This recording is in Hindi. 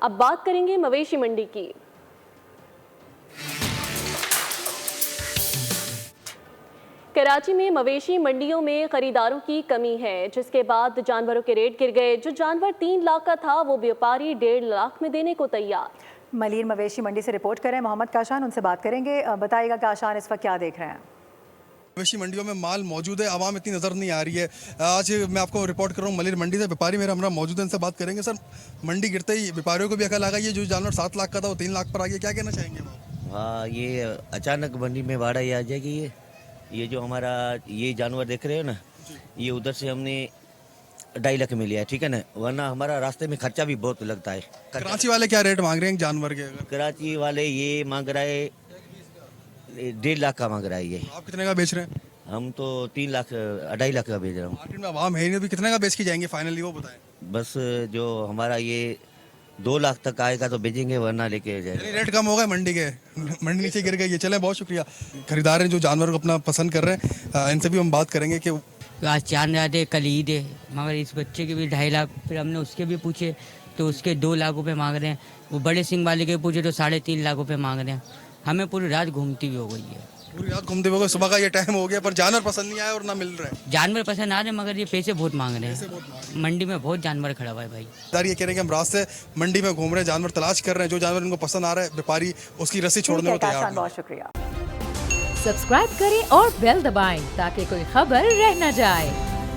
अब बात करेंगे मवेशी मंडी की। कराची में मवेशी मंडियों में खरीदारों की कमी है, जिसके बाद जानवरों के रेट गिर गए। जो जानवर 3 लाख का था वो व्यापारी 1.5 लाख में देने को तैयार। मलीर मवेशी मंडी से रिपोर्ट करें मोहम्मद काशान, उनसे बात करेंगे। बताइएगा काशान, इस वक्त क्या देख रहे हैं? मवेशी मंडियों में माल मौजूद है, आवाम इतनी नज़र नहीं आ रही है। आज मैं आपको रिपोर्ट कर रहा हूँ मलिर मंडी से। व्यापारी मेरा हमारा मौजूद है, इनसे बात करेंगे। सर, मंडी गिरते ही व्यापारियों को भी अकल आ गई है, जो जानवर 7 लाख का था वो 3 लाख पर आ गया, क्या कहना चाहेंगे? हाँ, ये अचानक मंडी में बाढ़ आ जाएगी। ये जो हमारा ये जानवर देख रहे हो ना, ये उधर से हमने 2.5 लाख में लिया, ठीक है ना, वरना हमारा रास्ते में खर्चा भी बहुत लगता है। कराची वाले क्या रेट मांग रहे हैं जानवर के? कराची वाले ये मांग रहा है 1.5 लाख का मांग रहा है। ये आप कितने का बेच रहे हैं? हम तो 3 लाख 2.5 लाख का बेच रहा हूँ। मार्केट में आवाम है ही नहीं, अभी कितने का बेच के जाएंगे फाइनली, वो बताएं। बस जो हमारा ये 2 लाख तक आएगा तो बेचेंगे, वरना लेके जाएंगे। रेट कम हो गए मंडी के, मंडी नीचे गिर गई है। चले, बहुत शुक्रिया। खरीदार हैं जो जानवर को अपना पसंद कर रहे हैं, इनसे भी हम बात करेंगे कि आज चांद रात है, कल ईद है, मगर इस बच्चे के भी 2.5 लाख। फिर हमने उसके भी पूछे तो उसके 2 लाख रुपए मांग रहे हैं। वो बड़े सिंह वाले के पूछे तो 3.5 लाख रुपए मांग रहे हैं। हमें पूरी रात घूमती हुई हो गई है। पूरी रात घूमते हुए सुबह का ये टाइम हो गया, पर जानवर पसंद नहीं आया और ना मिल रहा है। जानवर पसंद आ रहे हैं, मगर ये पैसे बहुत मांग रहे हैं। मंडी में बहुत जानवर खड़ा हुआ है भाई। ये कह रहे हैं कि हम रात से मंडी में घूम रहे हैं, जानवर तलाश कर रहे हैं, जो जानवर इनको पसंद आ रहा है व्यापारी उसकी रस्सी छोड़ने को तैयार है। बहुत शुक्रिया। सब्सक्राइब करें और बेल दबाएं ताकि कोई खबर रह न जाए।